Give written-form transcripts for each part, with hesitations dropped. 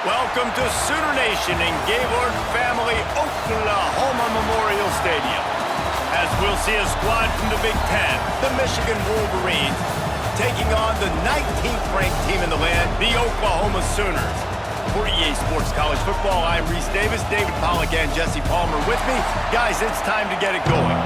Welcome to Sooner Nation in Gaylord Family Oklahoma Memorial Stadium. As we'll see a squad from the Big Ten, the Michigan Wolverines, taking on the 19th ranked team in the land, the Oklahoma Sooners. For EA Sports College Football, I'm Reese Davis, David Pollack, and Jesse Palmer with me. Guys, it's time to get it going.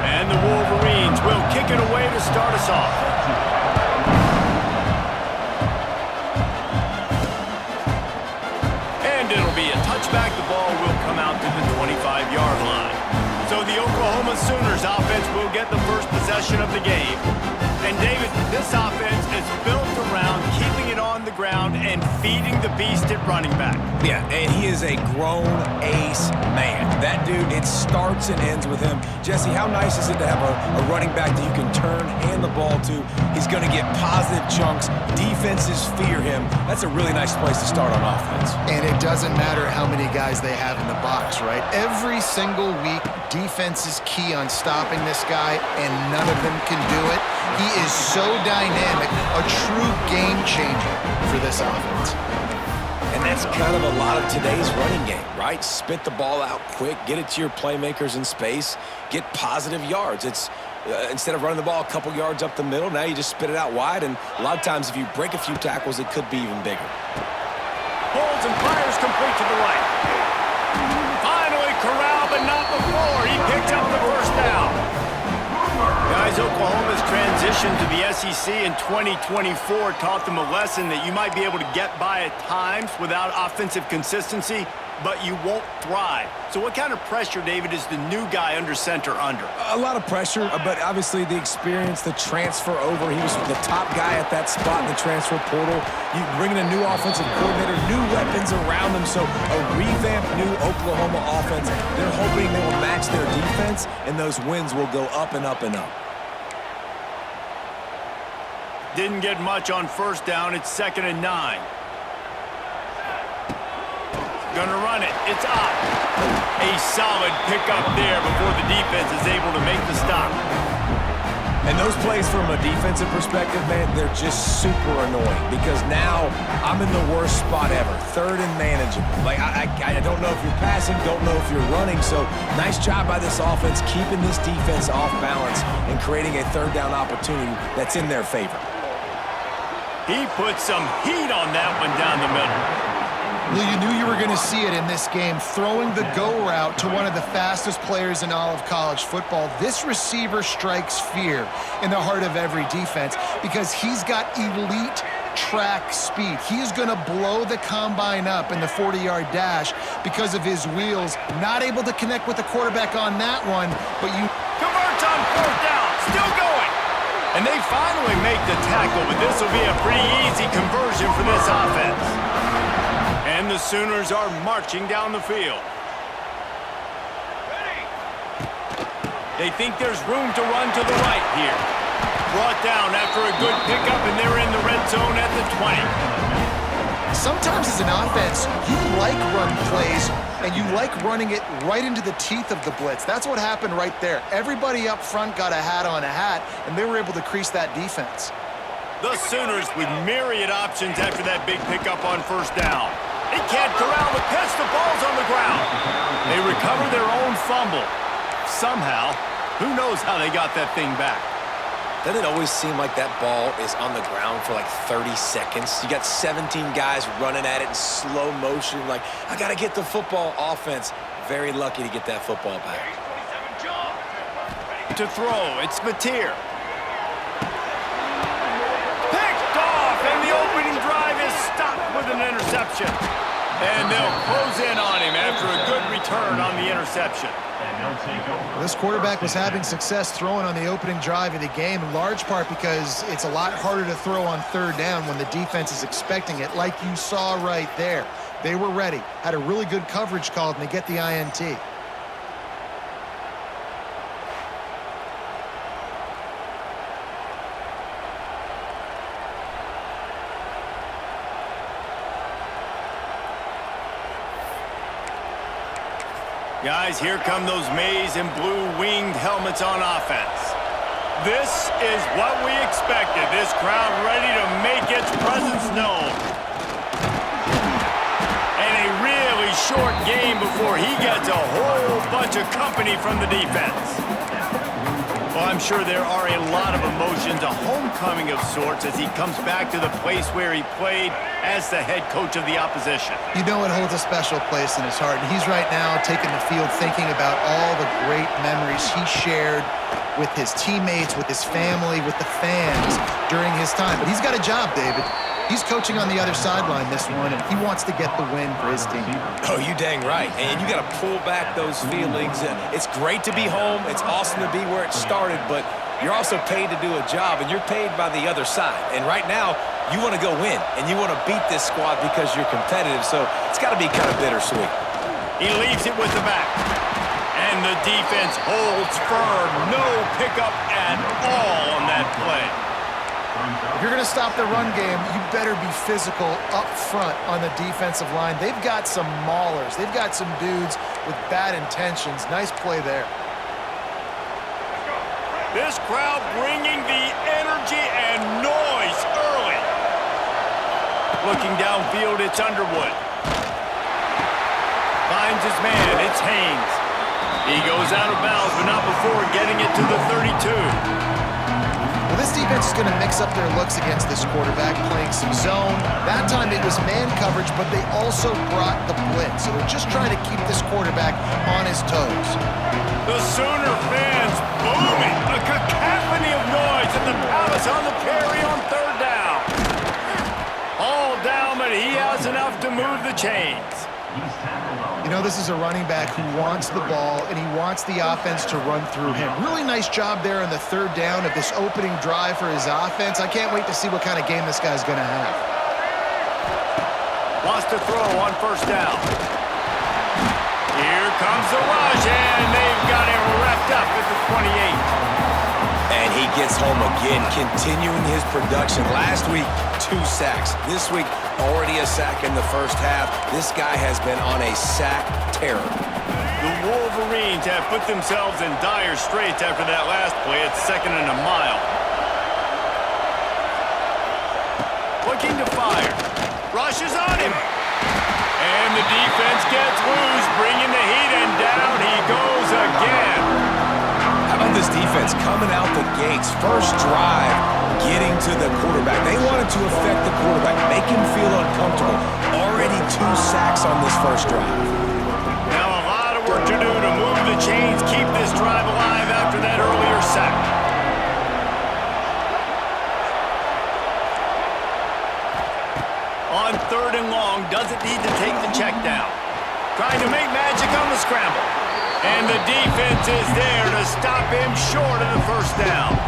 And the Wolverines will kick it away to start us off. And it'll be a touchback. The ball will come out to the 25-yard line. So the Oklahoma Sooners offense will get the first possession of the game. And David, this offense is built around keeping it on the ground and feeding the beast at running back. Yeah, and he is a grown ace man. That dude, it starts and ends with him. Jesse, how nice is it to have a running back that you can turn, hand the ball to? He's going to get positive chunks. Defenses fear him. That's a really nice place to start on offense. And it doesn't matter how many guys they have in the box, right? Every single week, defense is key on stopping this guy, and none of them can do it. He is so dynamic, a true game changer for this offense. And that's kind of a lot of today's running game, right? Spit the ball out quick, get it to your playmakers in space, get positive yards. It's instead of running the ball a couple yards up the middle, now you just spit it out wide, and a lot of times if you break a few tackles, it could be even bigger. Holds and fires complete to the right. Finally corralled, but not before. He picked up the first down. Guys, Oklahoma's transition to the SEC in 2024 taught them a lesson that you might be able to get by at times without offensive consistency, but you won't thrive. So what kind of pressure, David, is the new guy under center under? A lot of pressure, but obviously the experience, the transfer over. He was the top guy at that spot in the transfer portal. You bring in a new offensive coordinator, new weapons around him, so a revamped new Oklahoma offense. They're hoping they will match their defense, and those wins will go up and up and up. Didn't get much on first down. It's 2nd and 9. Gonna run it. It's up. A solid pickup there before the defense is able to make the stop. And those plays from a defensive perspective, man, they're just super annoying because now I'm in the worst spot ever. 3rd and manageable. Like, I don't know if you're passing, don't know if you're running. So nice job by this offense keeping this defense off balance and creating a 3rd down opportunity that's in their favor. He put some heat on that one down the middle. Well, you knew you were going to see it in this game, throwing the go route to one of the fastest players in all of college football. This receiver strikes fear in the heart of every defense because he's got elite track speed. He is going to blow the combine up in the 40-yard dash because of his wheels. Not able to connect with the quarterback on that one, but you... Converts on 4th down, still going. And they finally make the tackle, but this will be a pretty easy conversion for this offense. And the Sooners are marching down the field. They think there's room to run to the right here. Brought down after a good pickup, and they're in the red zone at the 20. Sometimes as an offense, you like run plays, and you like running it right into the teeth of the blitz. That's what happened right there. Everybody up front got a hat on a hat, and they were able to crease that defense. The Sooners with myriad options after that big pickup on first down. They can't corral the pitch. The ball's on the ground. They recover their own fumble. Somehow, who knows how they got that thing back. Doesn't it always seem like that ball is on the ground for like 30 seconds? You got 17 guys running at it in slow motion. Like, I got to get the football. Offense, very lucky to get that football back. To throw, it's Mateer. Picked off, and the opening drive is stopped with an interception. And they'll close in on him after a good return on the interception. Well, this quarterback was having success throwing on the opening drive of the game, in large part because it's a lot harder to throw on 3rd down when the defense is expecting it, like you saw right there. They were ready, had a really good coverage called, and they get the INT. Guys, here come those maize and blue winged helmets on offense. This is what we expected. This crowd ready to make its presence known. And a really short game before he gets a whole bunch of company from the defense. Well, I'm sure there are a lot of emotions, a homecoming of sorts as he comes back to the place where he played as the head coach of the opposition. You know it holds a special place in his heart. And he's right now taking the field thinking about all the great memories he shared with his teammates, with his family, with the fans during his time. But he's got a job, David. He's coaching on the other sideline this one, and he wants to get the win for his team. Oh, you dang right. And you got to pull back those feelings. It's great to be home. It's awesome to be where it started, but you're also paid to do a job, and you're paid by the other side. And right now, you want to go win, and you want to beat this squad because you're competitive, so it's got to be kind of bittersweet. He leaves it with the back. And the defense holds firm. No pickup at all on that play. If you're going to stop the run game, you better be physical up front on the defensive line. They've got some maulers. They've got some dudes with bad intentions. Nice play there. This crowd bringing the energy and noise early. Looking downfield, it's Underwood. Finds his man, it's Haynes. He goes out of bounds, but not before getting it to the 32. Well, this defense is going to mix up their looks against this quarterback, playing some zone. That time it was man coverage, but they also brought the blitz. So they're just trying to keep this quarterback on his toes. The Sooner fans booming. A cacophony of noise at the Palace on the carry on third down. All down, but he has enough to move the chains. You know, this is a running back who wants the ball, and he wants the offense to run through him. Really nice job there on the third down of this opening drive for his offense. I can't wait to see what kind of game this guy's going to have. Wants to throw on first down. Here comes the rush, and they've got him wrapped up at the 28. And he gets home again, continuing his production. Last week, 2 sacks. This week, already a sack in the first half. This guy has been on a sack terror. The Wolverines have put themselves in dire straits after that last play. It's 2nd and a mile. Looking to fire. Rushes on him. And the defense gets loose, bringing the heat, and down he goes again. How about this defense coming out the gates, first drive, getting to the quarterback. They wanted to affect the quarterback, make him feel uncomfortable. Already 2 sacks on this first drive. Now a lot of work to do to move the chains, keep this drive alive after that earlier sack. On 3rd and long, doesn't need to take the check down. Trying to make magic on the scramble. And the defense is there to stop him short of the first down.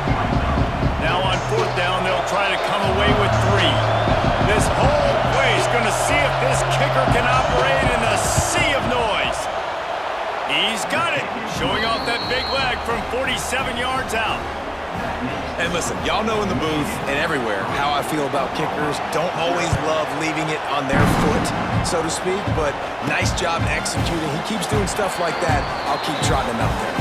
Now on 4th down, they'll try to come away with 3. This whole place going to see if this kicker can operate in a sea of noise. He's got it, showing off that big leg from 47 yards out. And listen, y'all know in the booth and everywhere how I feel about kickers. Don't always love leaving it on their foot, so to speak, but nice job executing. He keeps doing stuff like that. I'll keep trotting him out there.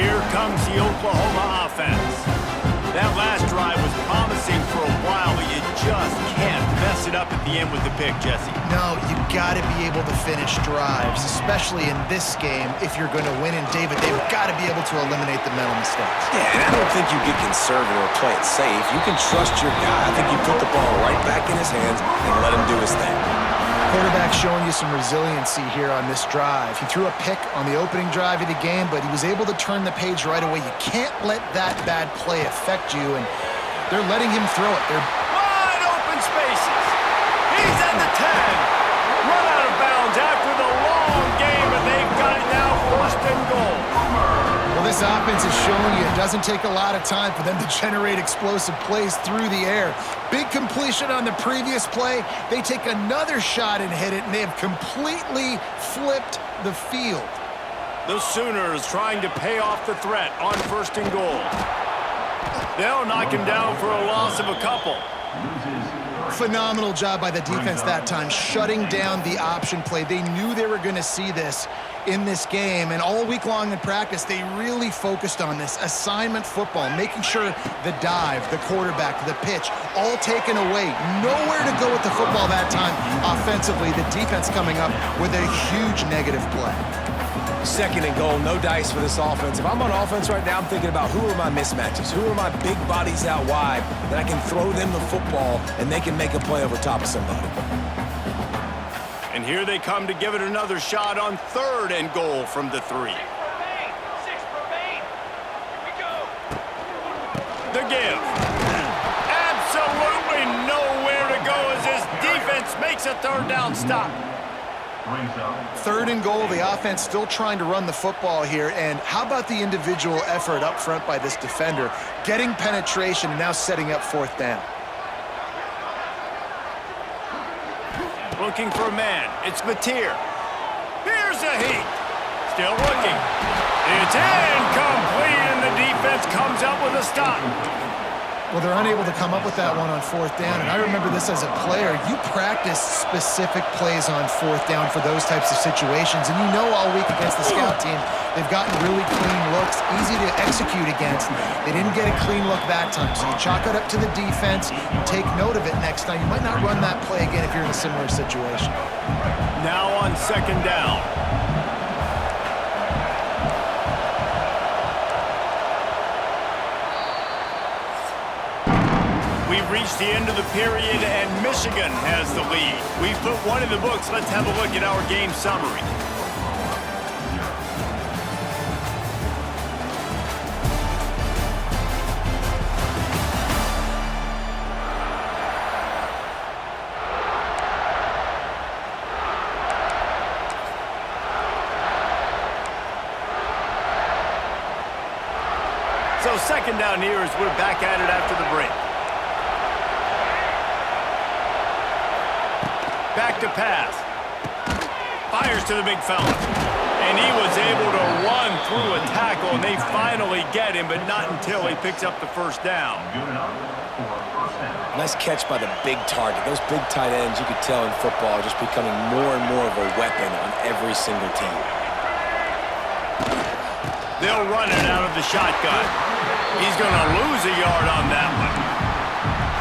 Here comes the Oklahoma offense. That last drive was promising for a while, but you just can't mess it up at the end with the pick, Jesse. No, you got to be able to finish drives, especially in this game. If you're going to win, and David, they've got to be able to eliminate the mental mistakes. Yeah, and I don't think you get conservative or play it safe. You can trust your guy. I think you put the ball right back in his hands and let him do his thing. Quarterback showing you some resiliency here on this drive. He threw a pick on the opening drive of the game, but he was able to turn the page right away. You can't let that bad play affect you, and they're letting him throw it. They're wide open spaces. He's at the 10. Run out of bounds after the long game, and they've got it now 1st and goal. Well, this offense is showing you it doesn't take a lot of time for them to generate explosive plays through the air. Big completion on the previous play. They take another shot and hit it, and they have completely flipped the field. The Sooners trying to pay off the threat on 1st and goal. They'll knock him down for a loss of a couple. Phenomenal job by the defense that time, shutting down the option play. They knew they were going to see this in this game, and all week long in practice, they really focused on this assignment football, making sure the dive, the quarterback, the pitch, all taken away. Nowhere to go with the football that time offensively. The defense coming up with a huge negative play. Second and goal, no dice for this offense. If I'm on offense right now, I'm thinking about who are my mismatches? Who are my big bodies out wide that I can throw them the football and they can make a play over top of somebody. And here they come to give it another shot on third and goal from the 3. Six remain. Here we go. The give. Absolutely nowhere to go as this defense makes a third down stop. Third and goal, the offense still trying to run the football here, and how about the individual effort up front by this defender, getting penetration and now setting up fourth down. Looking for a man. It's Mateer. Here's a heat. Still looking. It's incomplete, and the defense comes up with a stop. Well, they're unable to come up with that one on fourth down, and I remember this as a player. You practice specific plays on fourth down for those types of situations, and you know all week against the scout team, they've gotten really clean looks, easy to execute against. They didn't get a clean look that time, so you chalk it up to the defense, take note of it next time. You might not run that play again if you're in a similar situation. Now on second down. We've reached the end of the period, and Michigan has the lead. We've put one in the books. Let's have a look at our game summary. So second down here as we're back at it after the break. Back to pass. Fires to the big fella. And he was able to run through a tackle, and they finally get him, but not until he picks up the first down. Nice catch by the big target. Those big tight ends, you could tell in football, are just becoming more and more of a weapon on every single team. They'll run it out of the shotgun. He's going to lose a yard on that one.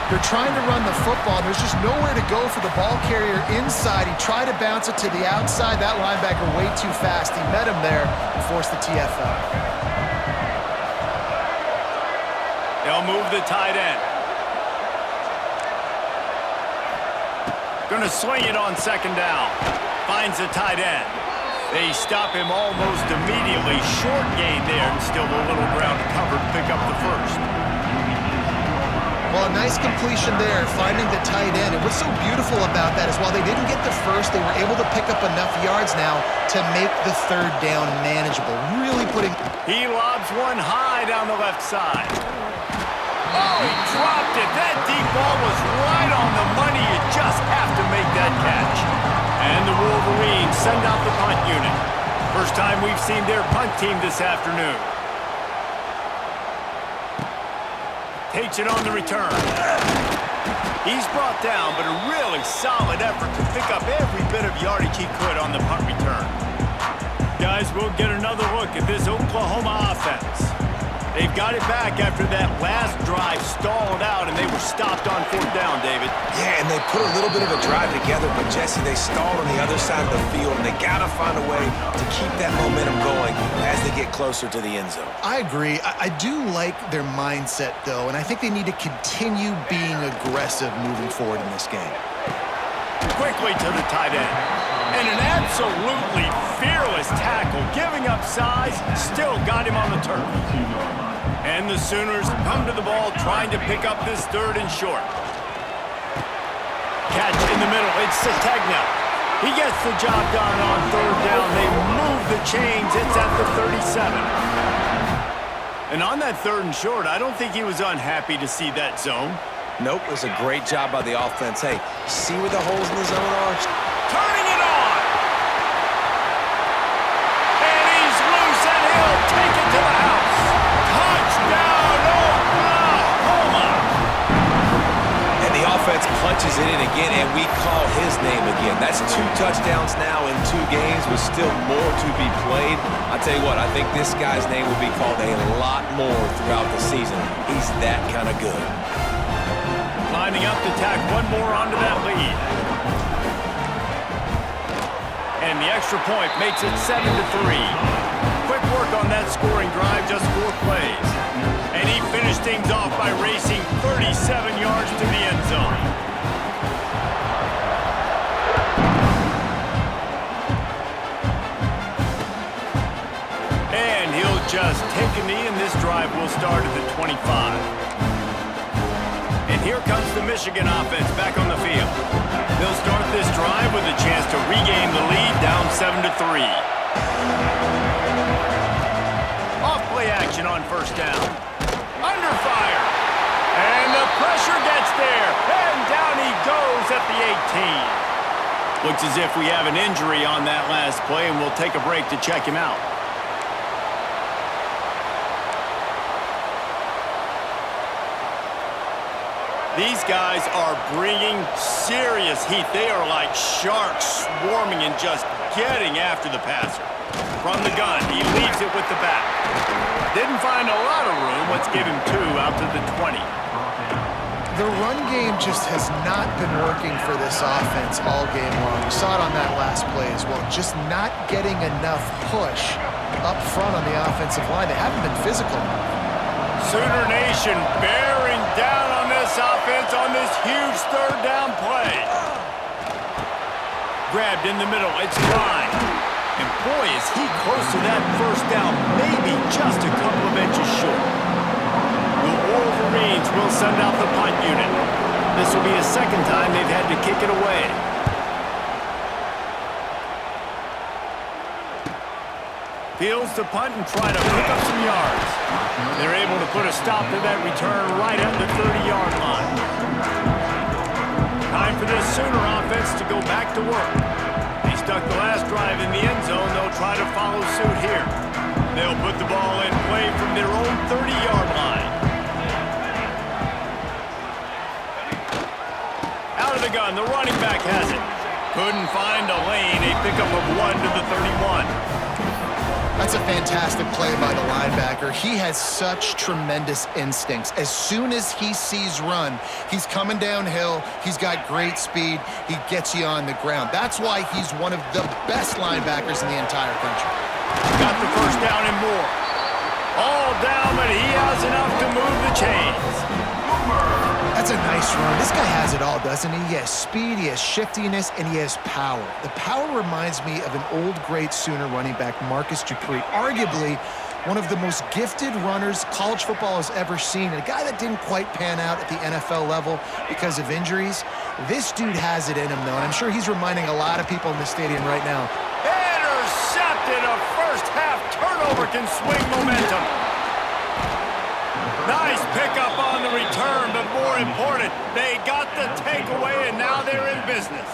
They're trying to run the football. There's just nowhere to go for the ball carrier inside. He tried to bounce it to the outside. That linebacker way too fast. He met him there and forced the TFL. They'll move the tight end. Going to swing it on second down. Finds the tight end. They stop him almost immediately. Short gain there, and still a little ground to cover to pick up the first. Well, a nice completion there, finding the tight end. And what's so beautiful about that is while they didn't get the first, they were able to pick up enough yards now to make the third down manageable. Really putting... He lobs one high down the left side. Oh, he dropped it. That deep ball was right on the money. You just have to make that catch. And the Wolverines send out the punt unit. First time we've seen their punt team this afternoon. Takes it on the return. He's brought down, but a really solid effort to pick up every bit of yardage he could on the punt return. Guys, we'll get another look at this Oklahoma offense. They've got it back after that last drive stalled out, and they were stopped on fourth down, David. Yeah, and they put a little bit of a drive together, but Jesse, they stalled on the other side of the field, and they got to find a way to keep that momentum going as they get closer to the end zone. I agree. I do like their mindset, though, and I think they need to continue being aggressive moving forward in this game. Quickly to the tight end. And an absolutely fearless tackle, giving up size, still got him on the turf. And the Sooners come to the ball trying to pick up this third and short. Catch in the middle, it's Sategna. He gets the job done on third down. They move the chains, it's at the 37. And on that third and short, I don't think he was unhappy to see that zone. Nope, it was a great job by the offense. Hey, see where the holes in the zone are? Turning it on! And he's loose, and he'll take it to the house. Touchdown, Oklahoma! And the offense punches it in again, and we call his name again. That's 2 touchdowns now in 2 games with still more to be played. I tell you what, I think this guy's name will be called a lot more throughout the season. He's that kind of good. Lining up to tack one more onto that lead. And the extra point makes it 7-3. Quick work on that scoring drive, just 4 plays. And he finished things off by racing 37 yards to the end zone. And he'll just take a knee, and this drive will start at the 25. And here comes the Michigan offense back on the field. They'll start this drive with a chance to regain the lead, down 7-3. Off play action on first down. Under fire. And the pressure gets there. And down he goes at the 18. Looks as if we have an injury on that last play, and we'll take a break to check him out. These guys are bringing serious heat. They are like sharks swarming and just getting after the passer. From the gun, he leaves it with the back. Didn't find a lot of room. Let's give him 2 out to the 20. The run game just has not been working for this offense all game long. We saw it on that last play as well. Just not getting enough push up front on the offensive line. They haven't been physical. Sooner Nation bearing down on this offense on this huge 3rd down play. Grabbed in the middle. It's Klein. And boy, is he close to that first down, maybe just a couple of inches short. The Wolverines will send out the punt unit. This will be a 2nd time they've had to kick it away. Fields to punt and try to pick up some yards. They're able to put a stop to that return right at the 30-yard line. Time for this Sooner offense to go back to work. They stuck the last drive in the end zone. They'll try to follow suit here. They'll put the ball in play from their own 30-yard line. Out of the gun, the running back has it. Couldn't find a lane. A pickup of 1 to the 31. That's a fantastic play by the linebacker. He has such tremendous instincts. As soon as he sees run, he's coming downhill. He's got great speed. He gets you on the ground. That's why he's one of the best linebackers in the entire country. Got the first down and more. All down, but he has enough to move the chains. That's a nice run. This guy has it all, doesn't he? He has speed, he has shiftiness, and he has power. The power reminds me of an old, great Sooner running back, Marcus Dupree, arguably one of the most gifted runners college football has ever seen, and a guy that didn't quite pan out at the NFL level because of injuries. This dude has it in him, though, and I'm sure he's reminding a lot of people in the stadium right now. Intercepted. A first-half turnover can swing momentum. Nice pickup on the return, but more important, they got the takeaway, and now they're in business.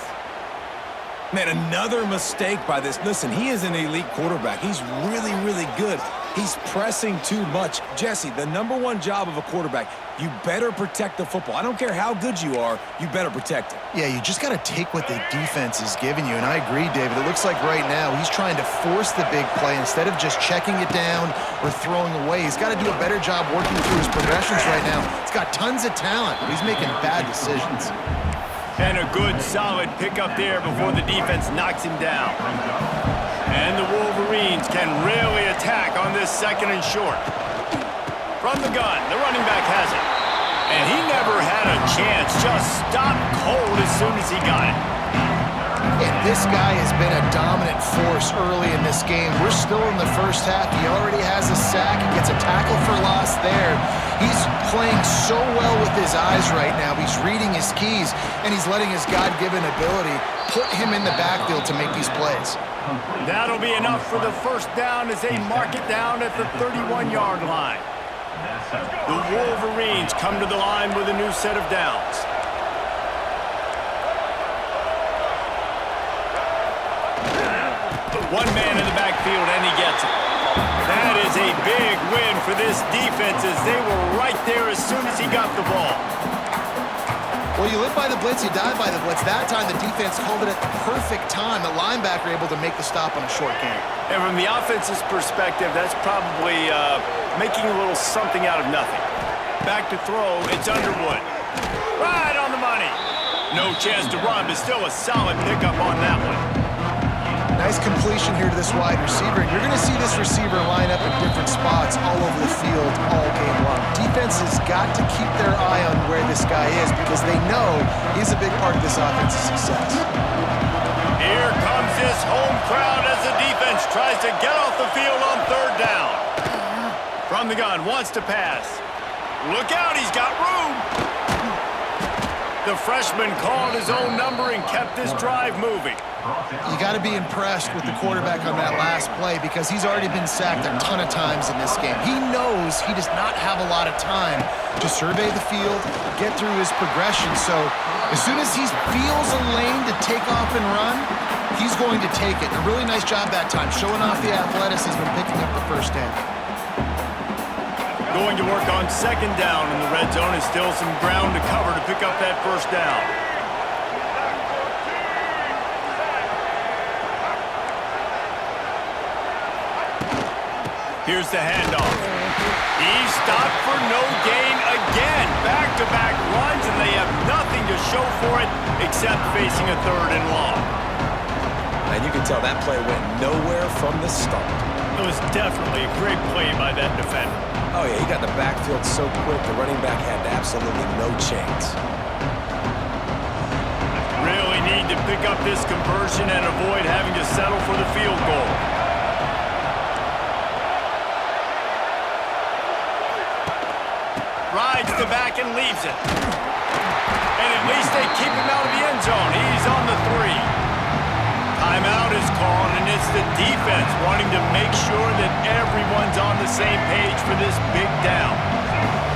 Man, another mistake by this. Listen, he is an elite quarterback. He's really, really good. He's pressing too much. Jesse, the #1 job of a quarterback, you better protect the football. I don't care how good you are, you better protect it. Yeah, you just got to take what the defense is giving you, and I agree, David. It looks like right now he's trying to force the big play instead of just checking it down or throwing away. He's got to do a better job working through his progressions right now. He's got tons of talent, but he's making bad decisions. And a good, solid pickup there before the defense knocks him down. And the Wolverines can really attack on this 2nd and short. From the gun, the running back has it. And he never had a chance, just stopped cold as soon as he got it. And this guy has been a dominant force early in this game. We're still in the first half. He already has a sack. He gets a tackle for loss there. He's playing so well with his eyes right now. He's reading his keys, and he's letting his God-given ability put him in the backfield to make these plays. That'll be enough for the first down as they mark it down at the 31-yard line. The Wolverines come to the line with a new set of downs. One man in the backfield, and he gets it. That is a big win for this defense as they were right there as soon as he got the ball. Well, you live by the blitz, you die by the blitz. That time, the defense called it at the perfect time. The linebacker able to make the stop on a short game. And from the offense's perspective, that's probably making a little something out of nothing. Back to throw, it's Underwood. Right on the money. No chance to run, but still a solid pickup on that one. Nice completion here to this wide receiver. And you're going to see this receiver line up in different spots all over the field all game long. Defense has got to keep their eye on where this guy is because they know he's a big part of this offense's success. Here comes this home crowd as the defense tries to get off the field on third down. From the gun, wants to pass. Look out, he's got room. The freshman called his own number and kept this drive moving. You got to be impressed with the quarterback on that last play because he's already been sacked a ton of times in this game. He knows he does not have a lot of time to survey the field, get through his progression. So as soon as he feels a lane to take off and run, he's going to take it. A really nice job that time, showing off the athleticism and picking up the first down. Going to work on second down in the red zone. Is still some ground to cover to pick up that first down. Here's the handoff. He's stopped for no gain again. Back-to-back runs, and they have nothing to show for it except facing a third and long. And you can tell that play went nowhere from the start. It was definitely a great play by that defender. Oh, yeah, he got the backfield so quick, the running back had absolutely no chance. Really need to pick up this conversion and avoid having to settle for the field goal. Rides the back and leaves it. And at least they keep him out of the end zone. He's on the 3. Timeout is called, and it's the defense wanting to make sure that everyone's on the same page for this big down.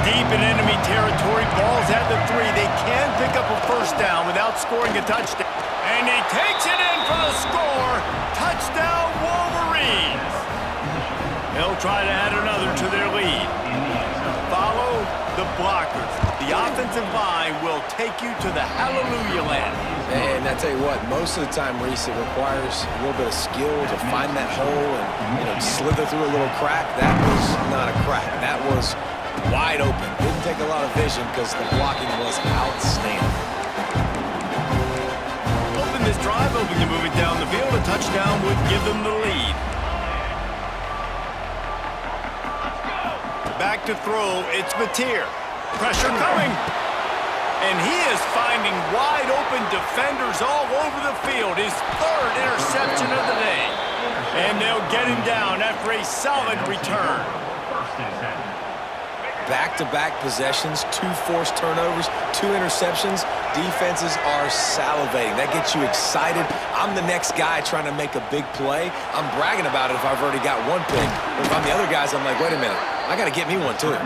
Deep in enemy territory, ball's at the 3. They can pick up a first down without scoring a touchdown. And he takes it in for the score. Touchdown, Wolverines. They'll try to add another to their lead. Follow the blockers. The offensive line will take you to the hallelujah land. And I tell you what, most of the time, Reese, it requires a little bit of skill to find that hole and slither through a little crack. That was not a crack. That was wide open. Didn't take a lot of vision because the blocking was outstanding. Open this drive, hoping to move it down the field. A touchdown would give them the lead. Back to throw, it's Mateer. Pressure coming. And he is finding wide-open defenders all over the field. His third interception of the day. And they'll get him down after a solid return. Back-to-back possessions, 2 forced turnovers, 2 interceptions. Defenses are salivating. That gets you excited. I'm the next guy trying to make a big play. I'm bragging about it if I've already got one pick. But if I'm the other guys, I'm like, wait a minute. I got to get me one, too.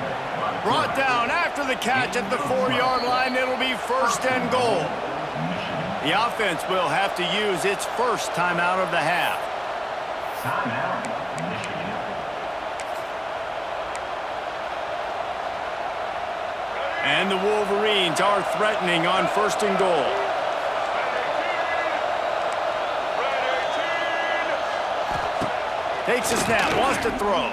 Brought down after the catch at the 4-yard line. It'll be first and goal. The offense will have to use its first timeout of the half. And the Wolverines are threatening on first and goal. Takes a snap, wants to throw.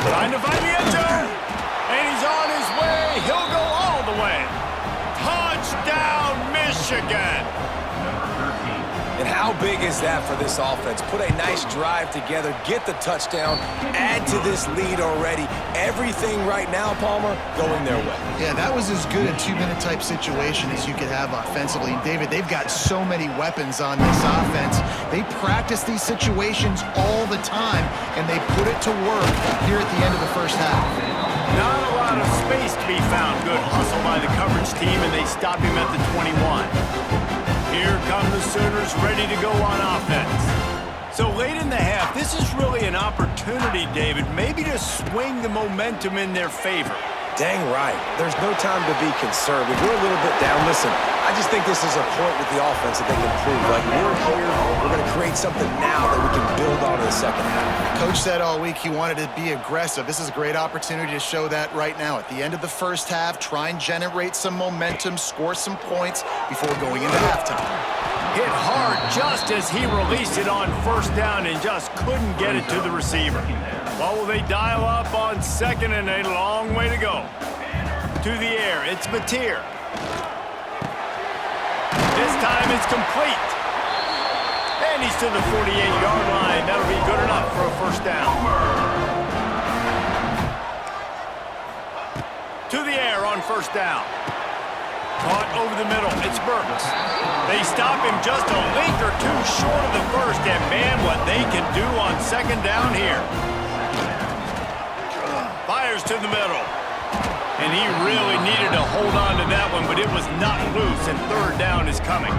Trying to find the end zone. And he's on his way. He'll go all the way. Touchdown, Michigan. And how big is that for this offense? Put a nice drive together, get the touchdown, add to this lead already. Everything right now, Palmer, going their way. Yeah, that was as good a 2-minute type situation as you could have offensively. And David, they've got so many weapons on this offense. They practice these situations all the time, and they put it to work here at the end of the first half. Not a lot of space to be found. Good hustle by the coverage team, and they stop him at the 21. Here come the Sooners ready to go on offense. So late in the half, this is really an opportunity, David, maybe to swing the momentum in their favor. Dang right. There's no time to be conservative. We're a little bit down. Listen, I just think this is a point with the offense that they can prove. Like, we're here, we're going to create something now that we can build on in the second half. Coach said all week he wanted to be aggressive. This is a great opportunity to show that right now. At the end of the first half, try and generate some momentum, score some points before going into halftime. Hit hard just as he released it on first down and just couldn't get it to the receiver. Well, will they dial up on second and a long way to go? To the air, it's Mateer. This time it's complete. And he's to the 48-yard line. That'll be good enough for a first down. To the air on first down. Caught over the middle. It's Burks. They stop him just a link or two short of the first. And, man, what they can do on second down here. Fires to the middle. And he really needed to hold on to that one, but it was not loose, and third down is coming.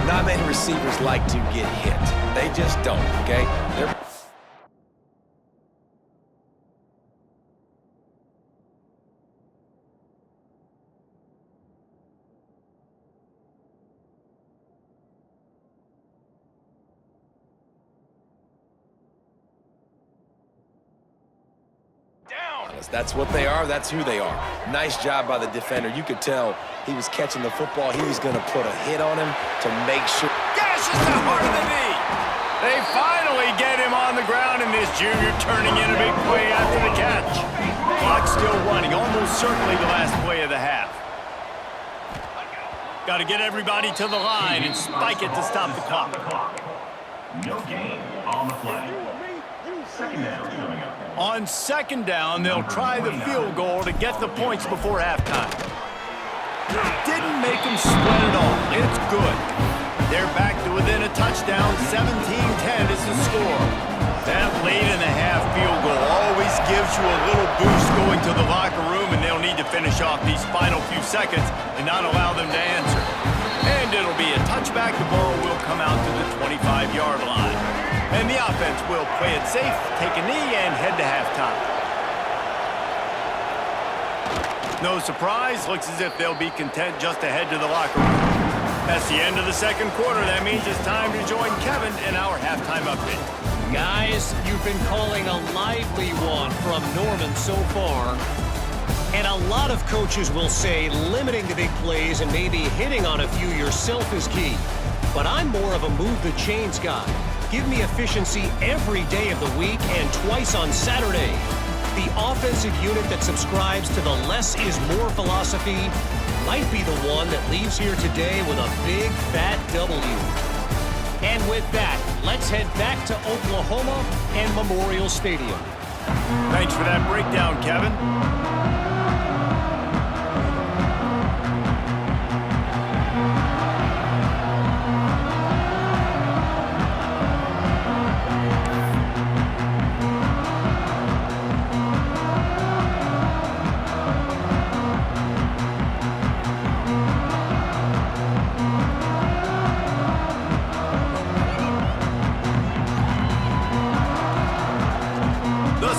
Not many receivers like to get hit. They just don't, okay? They're That's what they are. That's who they are. Nice job by the defender. You could tell he was catching the football. He was going to put a hit on him to make sure. Gashes the heart of the knee. They finally get him on the ground, and this junior turning in a big play after the catch. Clock still running, almost certainly the last play of the half. Got to get everybody to the line and spike it to stop the clock. No gain on the play. Second down coming up. On second down, they'll try the field goal to get the points before halftime. Didn't make them sweat at all. It's good. They're back to within a touchdown. 17-10 is the score. That late in the half field goal always gives you a little boost going to the locker room, and they'll need to finish off these final few seconds and not allow them to answer. And it'll be a touchback. The ball will come out to the 25-yard line. And the offense will play it safe, take a knee, and head to halftime. No surprise, looks as if they'll be content just to head to the locker room. That's the end of the second quarter. That means it's time to join Kevin in our halftime update. Guys, you've been calling a lively one from Norman so far. And a lot of coaches will say limiting the big plays and maybe hitting on a few yourself is key. But I'm more of a move the chains guy. Give me efficiency every day of the week and twice on Saturday. The offensive unit that subscribes to the less is more philosophy might be the one that leaves here today with a big fat W. And with that, let's head back to Oklahoma and Memorial Stadium. Thanks for that breakdown, Kevin.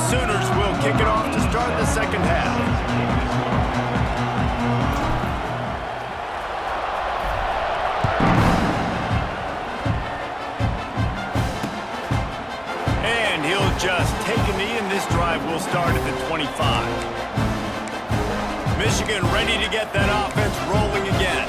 Sooners will kick it off to start the second half. And he'll just take a knee, and this drive will start at the 25. Michigan ready to get that offense rolling again.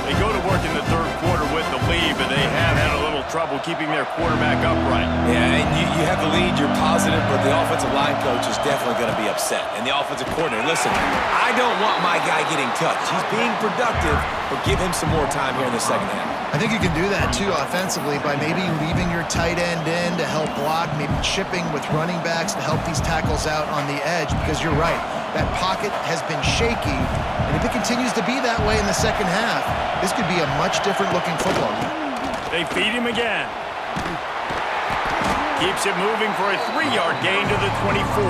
They go to work in the third quarter with the lead, but they have had a little trouble keeping their quarterback upright. Yeah, and you have the lead, you're positive, but the offensive line coach is definitely going to be upset. And the offensive coordinator, listen, I don't want my guy getting touched. He's being productive, but give him some more time here in the second half. I think you can do that, too, offensively, by maybe leaving your tight end in to help block, maybe chipping with running backs to help these tackles out on the edge, because you're right. That pocket has been shaky, and if it continues to be that way in the second half, this could be a much different-looking football game. They feed him again. Keeps it moving for a 3-yard gain to the 24.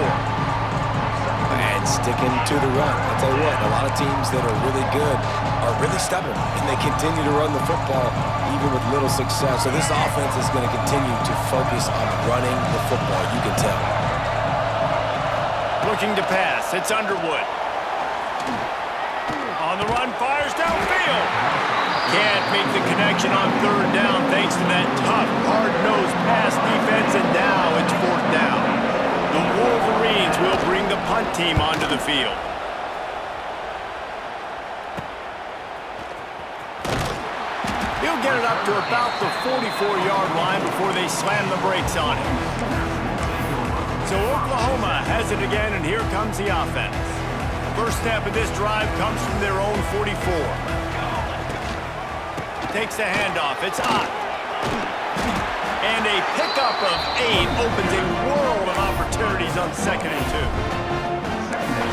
And sticking to the run. I'll tell you what, a lot of teams that are really good are really stubborn, and they continue to run the football even with little success. So this offense is going to continue to focus on running the football, you can tell. Looking to pass, it's Underwood. On the run, fires downfield. Can't make the connection on third down thanks to that tough, hard-nosed pass defense, and now it's 4th team onto the field. He'll get it up to about the 44-yard line before they slam the brakes on him. So Oklahoma has it again, and here comes the offense. First snap of this drive comes from their own 44. Takes the handoff. It's hot. And a pickup of 8 opens a world of opportunities on 2nd and 2.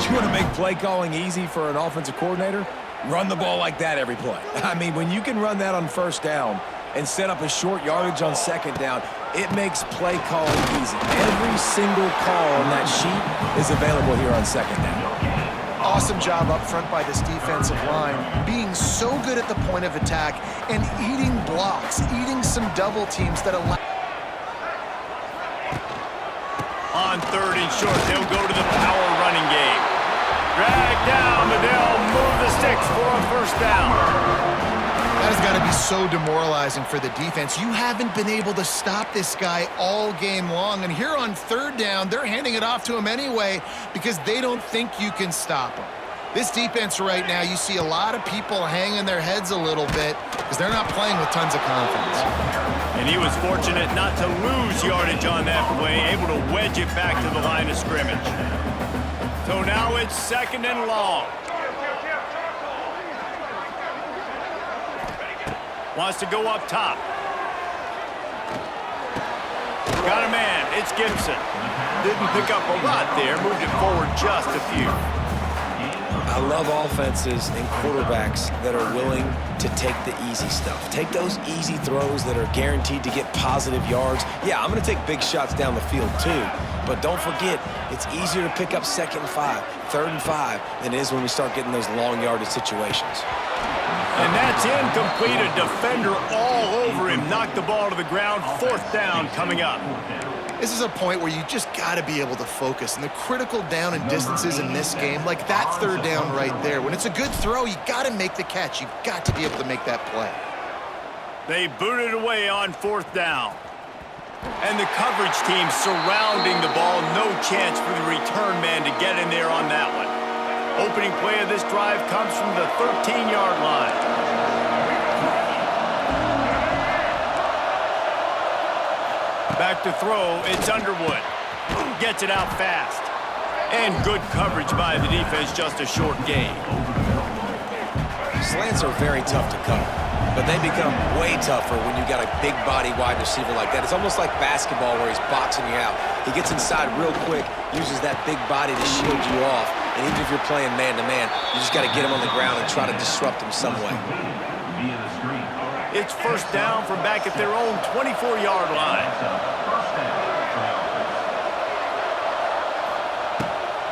You want to make play calling easy for an offensive coordinator? Run the ball like that every play. I mean, when you can run that on first down and set up a short yardage on 2nd down, it makes play calling easy. Every single call on that sheet is available here on 2nd down. Awesome job up front by this defensive line, being so good at the point of attack and eating blocks, eating some double teams that allow... On 3rd and short, they'll go to the power running game. Drag down, but they'll move the sticks for a first down. That has got to be so demoralizing for the defense. You haven't been able to stop this guy all game long. And here on 3rd down, they're handing it off to him anyway because they don't think you can stop him. This defense right now, you see a lot of people hanging their heads a little bit because they're not playing with tons of confidence. And he was fortunate not to lose yardage on that play, able to wedge it back to the line of scrimmage. So now it's 2nd and long. Wants to go up top. Got a man. It's Gibson. Didn't pick up a lot there. Moved it forward just a few. I love offenses and quarterbacks that are willing to take the easy stuff. Take those easy throws that are guaranteed to get positive yards. Yeah, I'm going to take big shots down the field too. But don't forget, it's easier to pick up 2nd and 5, 3rd and 5 than it is when we start getting those long yardage situations. And that's incomplete. A defender all over him. Knocked the ball to the ground. 4th down coming up. This is a point where you just got to be able to focus. And the critical down and distances in this game, like that 3rd down right there, when it's a good throw, you got to make the catch. You've got to be able to make that play. They booted away on 4th down. And the coverage team surrounding the ball. No chance for the return man to get in there on that one. Opening play of this drive comes from the 13-yard line. Back to throw, it's Underwood. Gets it out fast. And good coverage by the defense, just a short gain. Slants are very tough to cover, but they become way tougher when you got a big body wide receiver like that. It's almost like basketball where he's boxing you out. He gets inside real quick, uses that big body to shield you off, and even if you're playing man-to-man, you just got to get him on the ground and try to disrupt him some way. It's first down from back at their own 24-yard line.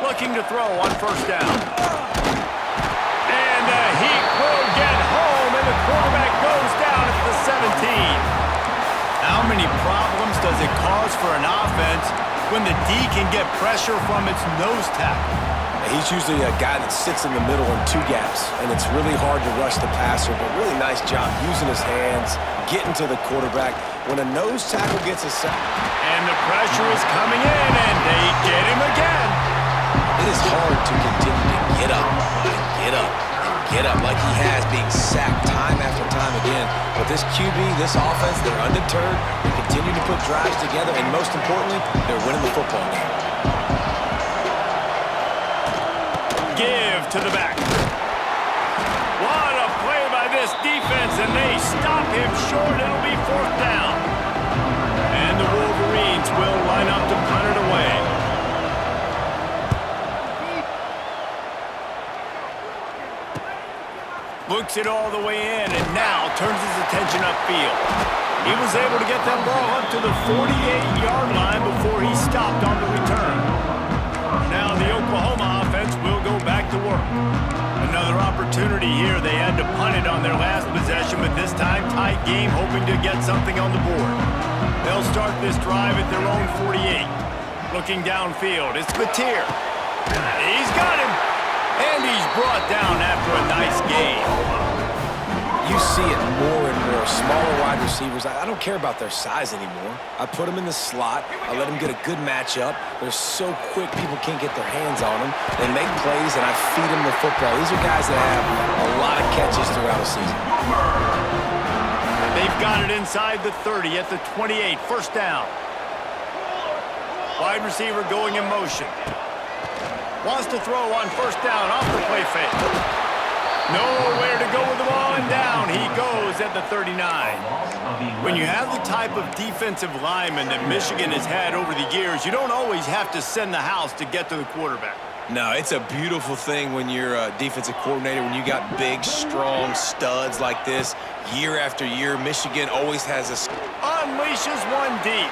Looking to throw on first down. And the heat will get home, and the quarterback goes down at the 17. How many problems does it cause for an offense when the D can get pressure from its nose tackle? He's usually a guy that sits in the middle in 2 gaps, and it's really hard to rush the passer, but really nice job using his hands, getting to the quarterback. When a nose tackle gets a sack. And the pressure is coming in, and they get him again. It is hard to continue to get up and get up and get up like he has, being sacked time after time again. But this QB, this offense, they're undeterred. They continue to put drives together, and most importantly, they're winning the football game. Give to the back. What a play by this defense, and they stop him short. It'll be 4th down. And the Wolverines will line up to punt it away. Looks it all the way in, and now turns his attention upfield. He was able to get that ball up to the 48-yard line before he stopped on the return. Now the Oklahoma offense will go back to work. Another opportunity here. They had to punt it on their last possession, but this time tight game, hoping to get something on the board. They'll start this drive at their own 48. Looking downfield, it's Batir. He's got him, and he's brought down after a nice gain. You see it more and more. Smaller wide receivers, I don't care about their size anymore. I put them in the slot. I let them get a good matchup. They're so quick, people can't get their hands on them. They make plays, and I feed them the football. These are guys that have a lot of catches throughout a season. They've got it inside the 30 at the 28. First down. Wide receiver going in motion. Wants to throw on first down off the play fake. Nowhere to go with the ball, and down he goes at the 39. When you have the type of defensive lineman that Michigan has had over the years, you don't always have to send the house to get to the quarterback. No, it's a beautiful thing when you're a defensive coordinator, when you got big, strong studs like this. Year after year, Michigan always has a... Unleashes one deep.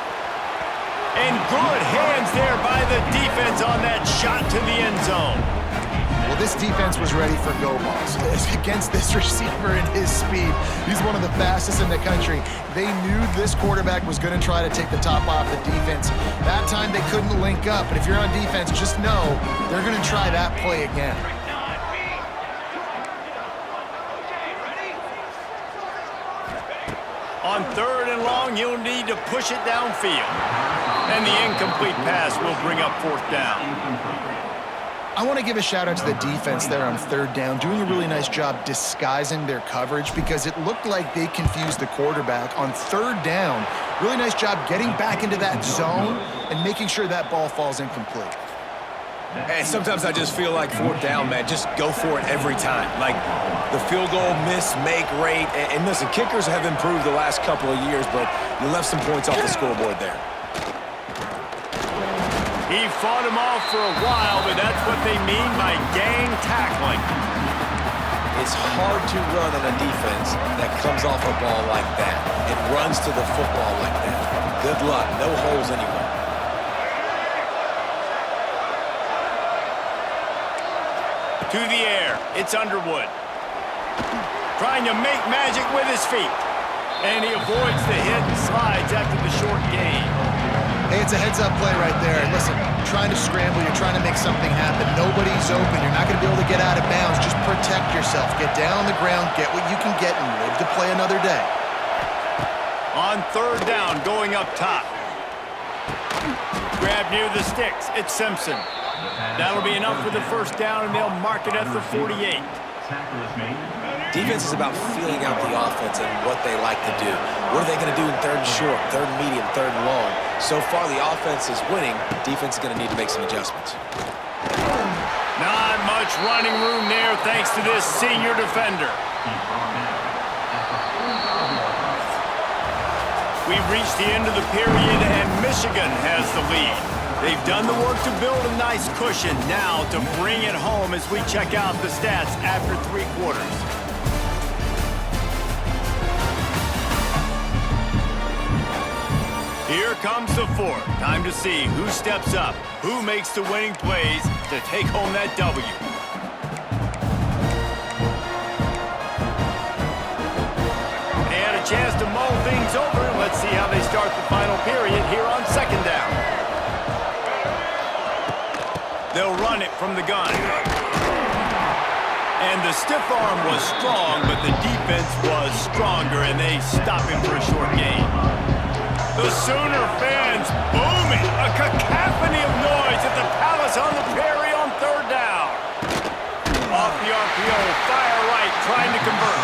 And good hands there by the defense on that shot to the end zone. Well, this defense was ready for go balls. Against this receiver and his speed, he's one of the fastest in the country. They knew this quarterback was going to try to take the top off the defense. That time they couldn't link up, but if you're on defense, just know they're going to try that play again. On third and long, you'll need to push it downfield. And the incomplete pass will bring up fourth down. I want to give a shout out to the defense there on third down, doing a really nice job disguising their coverage because it looked like they confused the quarterback on third down. Really nice job getting back into that zone and making sure that ball falls incomplete. And sometimes I just feel like fourth down, man, just go for it every time. Like the field goal miss-make rate. And listen, kickers have improved the last couple of years, but you left some points off the scoreboard there. He fought him off for a while, but that's what they mean by gang tackling. It's hard to run on a defense that comes off a ball like that. It runs to the football like that. Good luck. No holes anywhere. To the air. It's Underwood. Trying to make magic with his feet. And he avoids the hit and slides after the short gain. Hey, it's a heads-up play right there. Listen, trying to scramble, you're trying to make something happen. Nobody's open. You're not going to be able to get out of bounds. Just protect yourself. Get down on the ground, get what you can get, and live to play another day. On third down, going up top. Grab near the sticks. It's Simpson. That'll be enough for the first down, and they'll mark it at the 48. Defense is about feeling out the offense and what they like to do. What are they going to do in third and short, third and medium, third and long? So far, the offense is winning. Defense is going to need to make some adjustments. Not much running room there thanks to this senior defender. We've reached the end of the period, and Michigan has the lead. They've done the work to build a nice cushion. Now to bring it home as we check out the stats after three quarters. Here comes the fourth. Time to see who steps up, who makes the winning plays to take home that W. They had a chance to mull things over. Let's see how they start the final period here on second down. They'll run it from the gun. And the stiff arm was strong, but the defense was stronger, and they stop him for a short gain. The Sooner fans booming. A cacophony of noise at the Palace on the Prairie on third down. Off the RPO, fire right, trying to convert.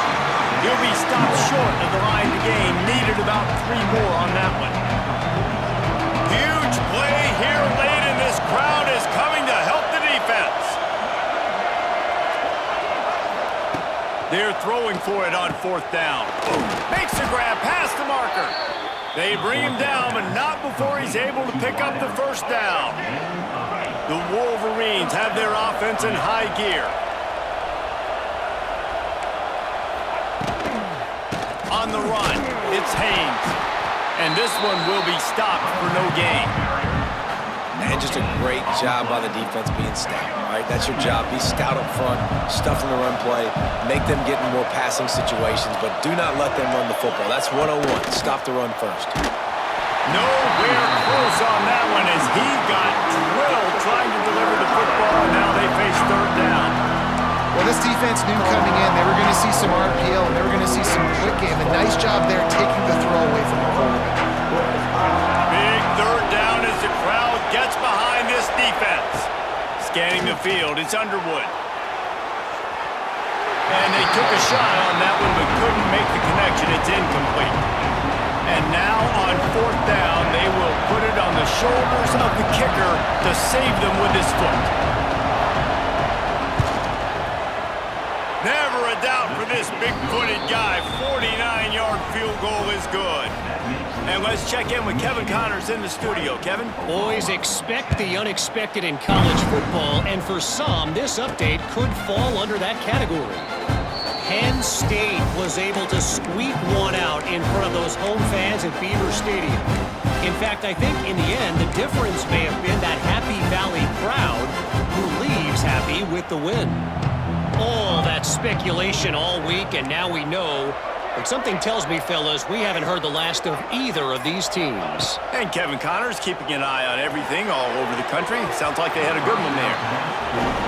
He'll be stopped short of the line to gain. Needed about 3 more on that one. Huge play here late, and this crowd is coming to help the defense. They're throwing for it on fourth down. Makes the grab past the marker. They bring him down, but not before he's able to pick up the first down. The Wolverines have their offense in high gear. On the run, it's Haynes. And this one will be stopped for no gain. And just a great job by the defense being stout. All right, that's your job. Be stout up front, stuff in the run play, make them get in more passing situations, but do not let them run the football. That's 101. Stop the run first. Nowhere close on that one as he got drilled trying to deliver the football, and now they face third down. Well, this defense knew coming in they were going going to see some RPO, and they're going to see some quick game. A nice job there taking the throw away from the quarterback. Big third down as the crowd gets behind this defense. Scanning the field, it's Underwood. And they took a shot on that one but couldn't make the connection. It's incomplete. And now on fourth down, they will put it on the shoulders of the kicker to save them with his foot. Never a doubt for this big-footed guy. 49-yard field goal is good. And let's check in with Kevin Connors in the studio. Kevin? Boys, expect the unexpected in college football, and for some, this update could fall under that category. Penn State was able to squeak one out in front of those home fans at Beaver Stadium. In fact, I think in the end, the difference may have been that Happy Valley crowd who leaves happy with the win. All that speculation all week, and now we know. But something tells me, fellas, we haven't heard the last of either of these teams. And Kevin Connors keeping an eye on everything all over the country. Sounds like they had a good one there.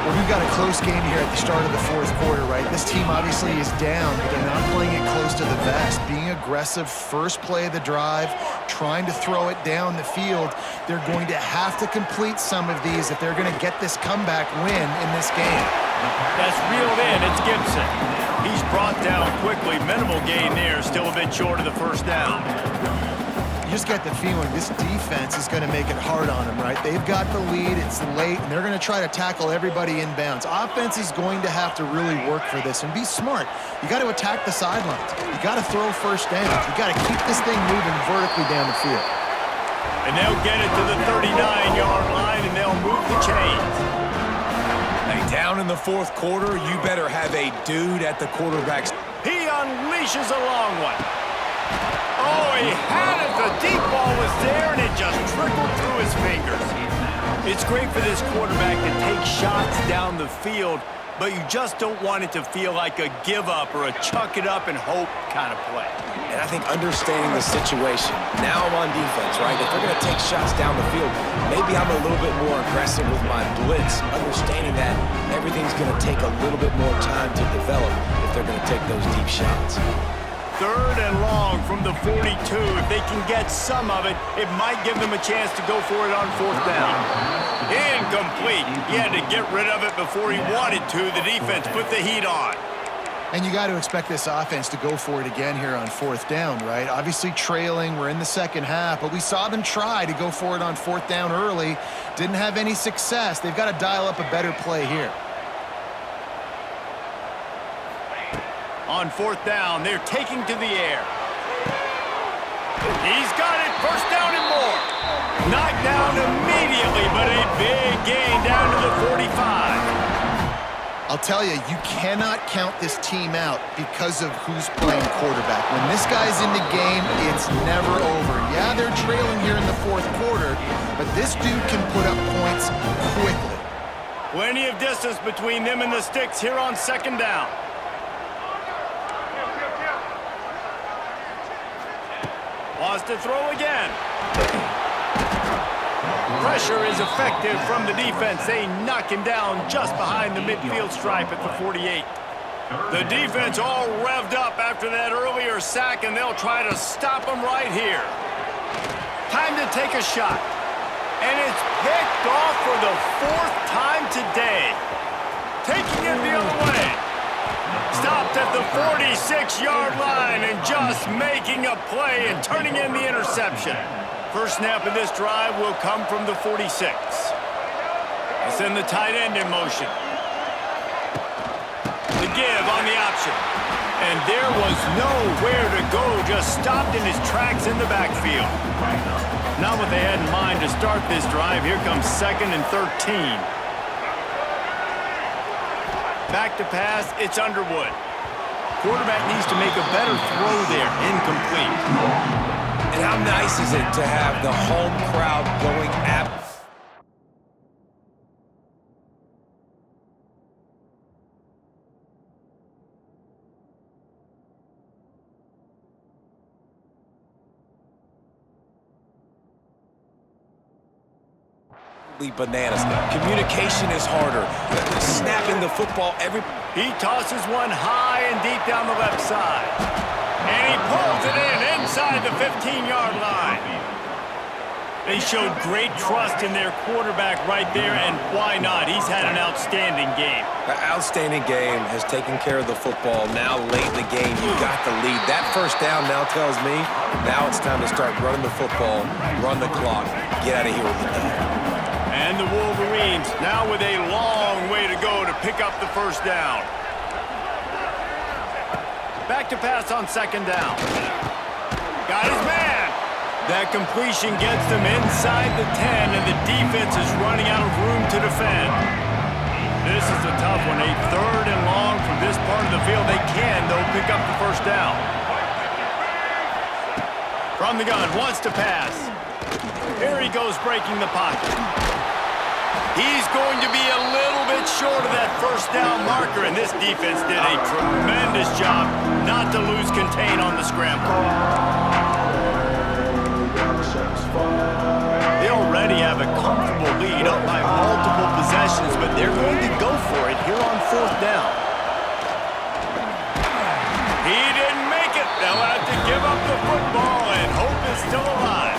Well, we've got a close game here at the start of the fourth quarter, right? This team obviously is down, but they're not playing it close to the vest. Being aggressive, first play of the drive, trying to throw it down the field. They're going to have to complete some of these if they're going to get this comeback win in this game. That's reeled in. It's Gibson. He's brought down quickly. Minimal gain there. Still a bit short of the first down. You just get the feeling this defense is going to make it hard on them, right? They've got the lead. It's late, and they're going to try to tackle everybody inbounds. Offense is going to have to really work for this and be smart. You got to attack the sidelines. You got to throw first down. You got to keep this thing moving vertically down the field. And they'll get it to the 39-yard line, and they'll move the chains. Down in the fourth quarter, you better have a dude at the quarterback's. He unleashes a long one. Oh, he had it. The deep ball was there, and it just trickled through his fingers. It's great for this quarterback to take shots down the field, but you just don't want it to feel like a give-up or a chuck-it-up-and-hope kind of play. And I think understanding the situation, now I'm on defense, right? If they're going to take shots down the field, maybe I'm a little bit more aggressive with my blitz, understanding that everything's going to take a little bit more time to develop if they're going to take those deep shots. Third and long from the 42. If they can get some of it, it might give them a chance to go for it on fourth down. Incomplete. He had to get rid of it before he wanted to. The defense put the heat on. And you got to expect this offense to go for it again here on fourth down, right? Obviously trailing, we're in the second half, but we saw them try to go for it on fourth down early. Didn't have any success. They've got to dial up a better play here. On fourth down, they're taking to the air. He's got it, first down and more. Knocked down immediately, but a big gain down to the 45. I'll tell you, you cannot count this team out because of who's playing quarterback. When this guy's in the game, it's never over. Yeah, they're trailing here in the fourth quarter, but this dude can put up points quickly. Plenty of distance between them and the sticks here on second down. Wants to throw again. Pressure is effective from the defense. They knock him down just behind the midfield stripe at the 48. The defense all revved up after that earlier sack, and they'll try to stop him right here. Time to take a shot. And it's picked off for the fourth time today. Taking it the other way. Stopped at the 46-yard line and just making a play and turning in the interception. First snap of this drive will come from the 46. They send the tight end in motion. The give on the option. And there was nowhere to go, just stopped in his tracks in the backfield. Not what they had in mind to start this drive. Here comes 2nd and 13. Back to pass, it's Underwood. Quarterback needs to make a better throw there. Incomplete. And how nice is it to have the home crowd going at... absolutely bananas. Communication is harder. Snapping the football He tosses one high and deep down the left side. And he pulls it in inside the 15-yard line. They showed great trust in their quarterback right there, and why not? He's had an outstanding game. An outstanding game, has taken care of the football. Now late in the game, you got the lead. That first down now tells me now it's time to start running the football, run the clock, get out of here with the dub. And the Wolverines now with a long way to go to pick up the first down. Back to pass on second down. Got his man. That completion gets them inside the 10, and the defense is running out of room to defend. This is a tough one. A third and long from this part of the field. They can, though, pick up the first down. From the gun, wants to pass. Here he goes, breaking the pocket. He's going to be a little bit short of that first down marker, and this defense did a tremendous job not to lose contain on the scramble. They already have a comfortable lead up by multiple possessions, but they're going to go for it here on fourth down. He didn't make it. They'll have to give up the football, and hope is still alive.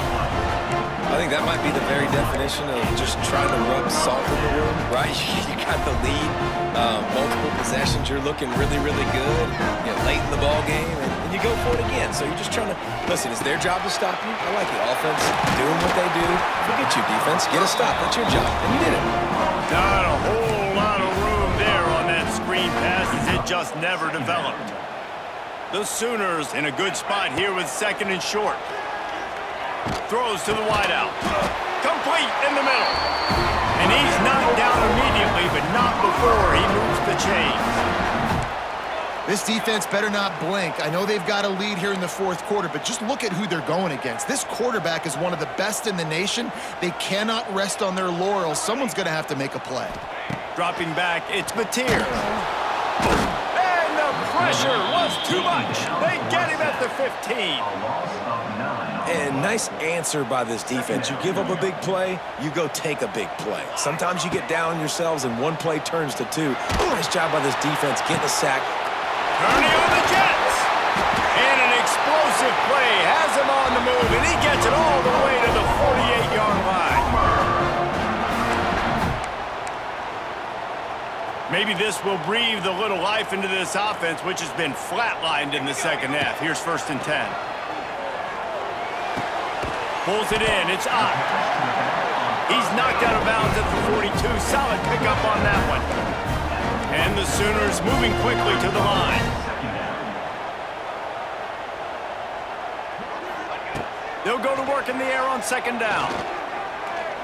I think that might be the very definition of just trying to rub salt in the wound, right? You got the lead, multiple possessions, you're looking really, really good, late in the ball game, and you go for it again. So you're just trying to, listen, it's their job to stop you. I like the offense doing what they do. Forget you, defense. Get a stop. That's your job, and you did it. Not a whole lot of room there on that screen pass as it just never developed. The Sooners in a good spot here with second and short. Throws to the wideout. Complete in the middle. And he's knocked down immediately, but not before he moves the chains. This defense better not blink. I know they've got a lead here in the fourth quarter, but just look at who they're going against. This quarterback is one of the best in the nation. They cannot rest on their laurels. Someone's going to have to make a play. Dropping back, it's Mateer. And the pressure was too much. They get him at the 15. And nice answer by this defense. You give up a big play, you go take a big play. Sometimes you get down on yourselves and one play turns to two. Nice job by this defense getting a sack. Turning on the Jets. And an explosive play has him on the move, and he gets it all the way to the 48-yard line. Maybe this will breathe a little life into this offense, which has been flatlined in the second half. Here's first and 10. Pulls it in. It's up. He's knocked out of bounds at the 42. Solid pickup on that one. And the Sooners moving quickly to the line. They'll go to work in the air on second down.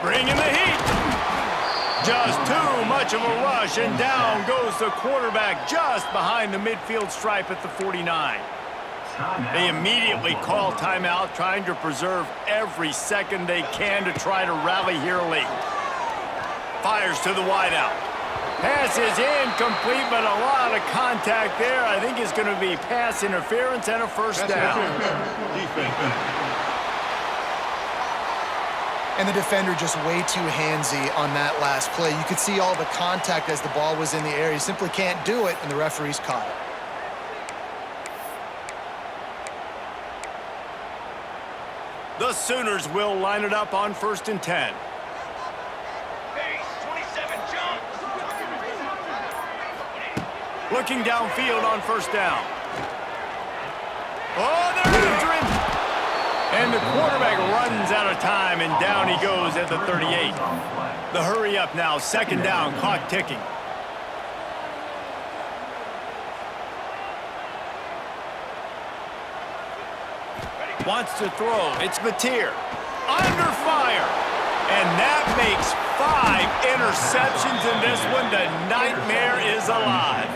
Bringing the heat. Just too much of a rush, and down goes the quarterback just behind the midfield stripe at the 49. They immediately call timeout, trying to preserve every second they can to try to rally here late. Fires to the wideout. Pass is incomplete, but a lot of contact there. I think it's going to be pass interference and a first down. And the defender just way too handsy on that last play. You could see all the contact as the ball was in the air. He simply can't do it, and the referee's caught it. The Sooners will line it up on first and 10. Base, 27, jump. Looking downfield on first down. Oh, they're after him! And the quarterback runs out of time, and down he goes at the 38. The hurry up now, second down, clock ticking. Wants to throw. It's Mateer. Under fire. And that makes 5 interceptions in this one. The nightmare is alive.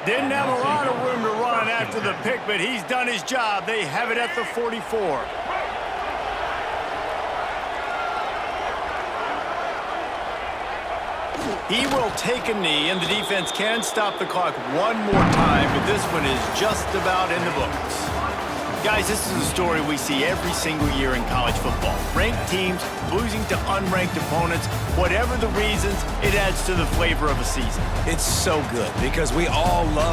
Didn't have a lot of room to run after the pick, but he's done his job. They have it at the 44. He will take a knee, and the defense can stop the clock one more time, but this one is just about in the books. Guys, this is a story we see every single year in college football. Ranked teams losing to unranked opponents. Whatever the reasons, it adds to the flavor of a season. It's so good because we all love